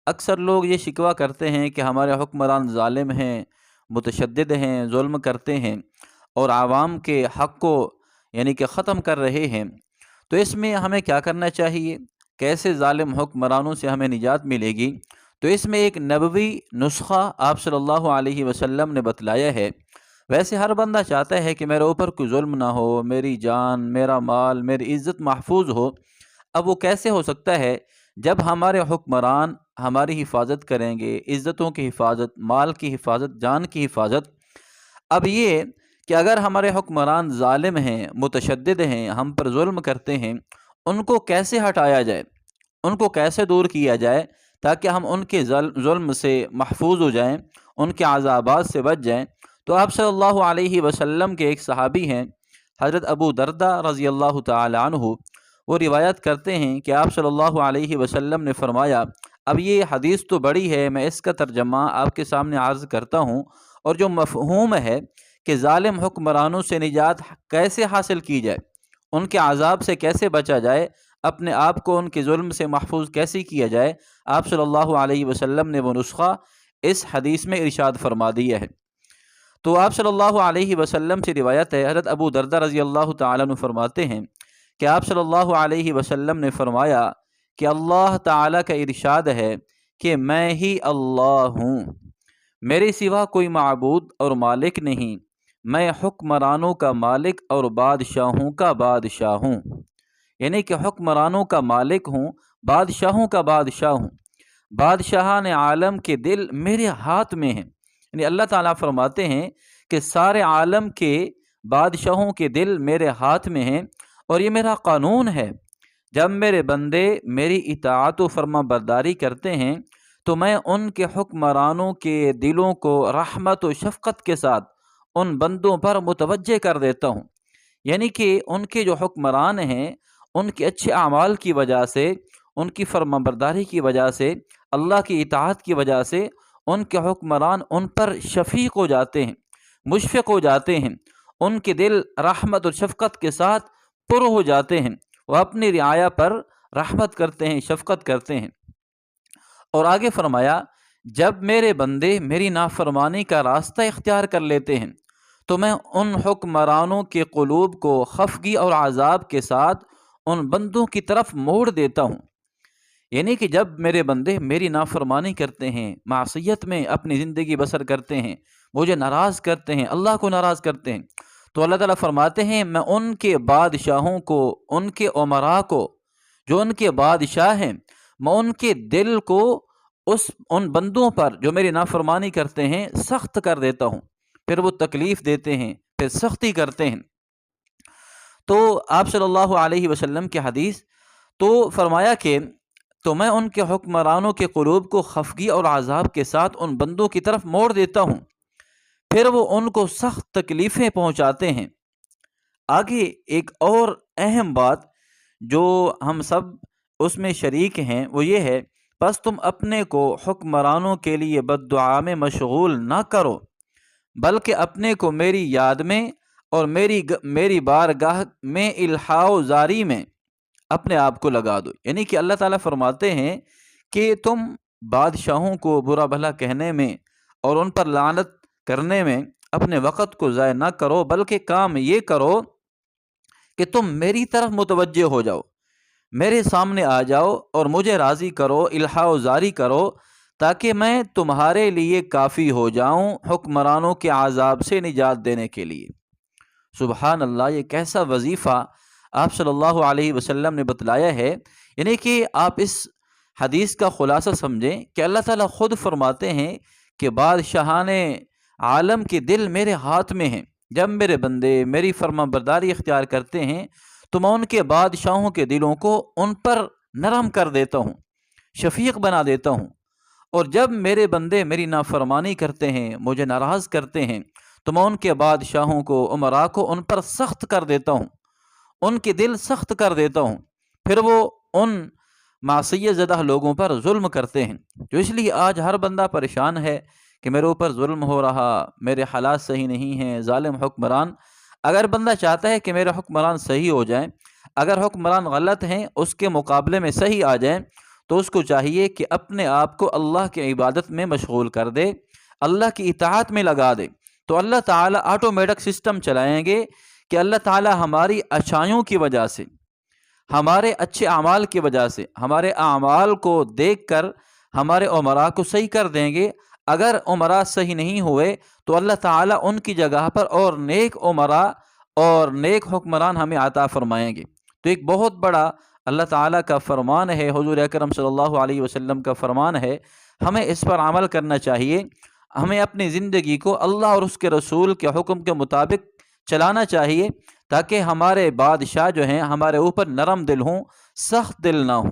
اکثر لوگ یہ شکوہ کرتے ہیں کہ ہمارے حکمران ظالم ہیں، متشدد ہیں، ظلم کرتے ہیں اور عوام کے حق کو یعنی کہ ختم کر رہے ہیں۔ تو اس میں ہمیں کیا کرنا چاہیے؟ کیسے ظالم حکمرانوں سے ہمیں نجات ملے گی؟ تو اس میں ایک نبوی نسخہ آپ صلی اللہ علیہ وسلم نے بتلایا ہے۔ ویسے ہر بندہ چاہتا ہے کہ میرے اوپر کوئی ظلم نہ ہو، میری جان، میرا مال، میری عزت محفوظ ہو۔ اب وہ کیسے ہو سکتا ہے؟ جب ہمارے حکمران ہماری حفاظت کریں گے، عزتوں کی حفاظت، مال کی حفاظت، جان کی حفاظت۔ اب یہ کہ اگر ہمارے حکمران ظالم ہیں، متشدد ہیں، ہم پر ظلم کرتے ہیں، ان کو کیسے ہٹایا جائے، ان کو کیسے دور کیا جائے تاکہ ہم ان کے ظلم سے محفوظ ہو جائیں، ان کے عذابات سے بچ جائیں؟ تو آپ صلی اللہ علیہ وسلم کے ایک صحابی ہیں حضرت ابو دردہ رضی اللہ تعالی عنہ، وہ روایت کرتے ہیں کہ آپ صلی اللہ علیہ وسلم نے فرمایا، اب یہ حدیث تو بڑی ہے، میں اس کا ترجمہ آپ کے سامنے عرض کرتا ہوں، اور جو مفہوم ہے کہ ظالم حکمرانوں سے نجات کیسے حاصل کی جائے، ان کے عذاب سے کیسے بچا جائے، اپنے آپ کو ان کے ظلم سے محفوظ کیسے کیا جائے، آپ صلی اللہ علیہ وسلم نے وہ نسخہ اس حدیث میں ارشاد فرما دیا ہے۔ تو آپ صلی اللہ علیہ وسلم سے روایت ہے، حضرت ابو دردہ رضی اللہ تعالیٰ عنہ فرماتے ہیں کہ آپ صلی اللہ علیہ وسلم نے فرمایا کہ اللہ تعالیٰ کا ارشاد ہے کہ میں ہی اللہ ہوں، میرے سوا کوئی معبود اور مالک نہیں، میں حکمرانوں کا مالک اور بادشاہوں کا بادشاہ ہوں۔ یعنی کہ حکمرانوں کا مالک ہوں، بادشاہوں کا بادشاہ ہوں۔ بادشاہان عالم کے دل میرے ہاتھ میں ہیں۔ یعنی اللہ تعالیٰ فرماتے ہیں کہ سارے عالم کے بادشاہوں کے دل میرے ہاتھ میں ہیں، اور یہ میرا قانون ہے، جب میرے بندے میری اطاعت و فرما برداری کرتے ہیں تو میں ان کے حکمرانوں کے دلوں کو رحمت و شفقت کے ساتھ ان بندوں پر متوجہ کر دیتا ہوں۔ یعنی کہ ان کے جو حکمران ہیں، ان کے اچھے اعمال کی وجہ سے، ان کی فرما برداری کی وجہ سے، اللہ کی اطاعت کی وجہ سے، ان کے حکمران ان پر شفیق ہو جاتے ہیں، مشفق ہو جاتے ہیں، ان کے دل رحمت اور شفقت کے ساتھ پر ہو جاتے ہیں، وہ اپنی رعایا پر رحمت کرتے ہیں، شفقت کرتے ہیں۔ اور آگے فرمایا، جب میرے بندے میری نافرمانی کا راستہ اختیار کر لیتے ہیں تو میں ان حکمرانوں کے قلوب کو خفگی اور عذاب کے ساتھ ان بندوں کی طرف موڑ دیتا ہوں۔ یعنی کہ جب میرے بندے میری نافرمانی کرتے ہیں، معصیت میں اپنی زندگی بسر کرتے ہیں، مجھے ناراض کرتے ہیں، اللہ کو ناراض کرتے ہیں، تو اللہ تعالیٰ فرماتے ہیں میں ان کے بادشاہوں کو، ان کے امراء کو، جو ان کے بادشاہ ہیں، میں ان کے دل کو ان بندوں پر جو میری نافرمانی کرتے ہیں سخت کر دیتا ہوں، پھر وہ تکلیف دیتے ہیں، پھر سختی کرتے ہیں۔ تو آپ صلی اللہ علیہ وسلم کی حدیث تو فرمایا کہ تو میں ان کے حکمرانوں کے قلوب کو خفگی اور عذاب کے ساتھ ان بندوں کی طرف موڑ دیتا ہوں، پھر وہ ان کو سخت تکلیفیں پہنچاتے ہیں۔ آگے ایک اور اہم بات جو ہم سب اس میں شریک ہیں وہ یہ ہے، بس تم اپنے کو حکمرانوں کے لیے بد دعا میں مشغول نہ کرو، بلکہ اپنے کو میری یاد میں اور میری بارگاہ میں الحاح و زاری میں اپنے آپ کو لگا دو۔ یعنی کہ اللہ تعالیٰ فرماتے ہیں کہ تم بادشاہوں کو برا بھلا کہنے میں اور ان پر لعنت کرنے میں اپنے وقت کو ضائع نہ کرو، بلکہ کام یہ کرو کہ تم میری طرف متوجہ ہو جاؤ، میرے سامنے آ جاؤ اور مجھے راضی کرو، الحاح و زاری کرو، تاکہ میں تمہارے لیے کافی ہو جاؤں حکمرانوں کے عذاب سے نجات دینے کے لیے۔ سبحان اللہ، یہ کیسا وظیفہ آپ صلی اللہ علیہ وسلم نے بتلایا ہے۔ یعنی کہ آپ اس حدیث کا خلاصہ سمجھیں کہ اللہ تعالیٰ خود فرماتے ہیں کہ بادشاہان عالم کے دل میرے ہاتھ میں ہیں، جب میرے بندے میری فرما برداری اختیار کرتے ہیں تو میں ان کے بادشاہوں کے دلوں کو ان پر نرم کر دیتا ہوں، شفیق بنا دیتا ہوں، اور جب میرے بندے میری نافرمانی کرتے ہیں، مجھے ناراض کرتے ہیں، تو میں ان کے بادشاہوں کو، امراء کو ان پر سخت کر دیتا ہوں، ان کے دل سخت کر دیتا ہوں، پھر وہ ان معصیت زدہ لوگوں پر ظلم کرتے ہیں۔ تو اس لیے آج ہر بندہ پریشان ہے کہ میرے اوپر ظلم ہو رہا، میرے حالات صحیح نہیں ہیں، ظالم حکمران۔ اگر بندہ چاہتا ہے کہ میرے حکمران صحیح ہو جائیں، اگر حکمران غلط ہیں اس کے مقابلے میں صحیح آ جائیں، تو اس کو چاہیے کہ اپنے آپ کو اللہ کی عبادت میں مشغول کر دے، اللہ کی اطاعت میں لگا دے، تو اللہ تعالیٰ آٹومیٹک سسٹم چلائیں گے کہ اللہ تعالیٰ ہماری اچھائیوں کی وجہ سے، ہمارے اچھے اعمال کی وجہ سے، ہمارے اعمال کو دیکھ کر ہمارے عمراء کو صحیح کر دیں گے۔ اگر عمراء صحیح نہیں ہوئے تو اللہ تعالیٰ ان کی جگہ پر اور نیک عمراء اور نیک حکمران ہمیں عطا فرمائیں گے۔ تو ایک بہت بڑا اللہ تعالیٰ کا فرمان ہے، حضور اکرم صلی اللہ علیہ وسلم کا فرمان ہے، ہمیں اس پر عمل کرنا چاہیے۔ ہمیں اپنی زندگی کو اللہ اور اس کے رسول کے حکم کے مطابق چلانا چاہیے، تاکہ ہمارے بادشاہ جو ہیں ہمارے اوپر نرم دل ہوں، سخت دل نہ ہوں۔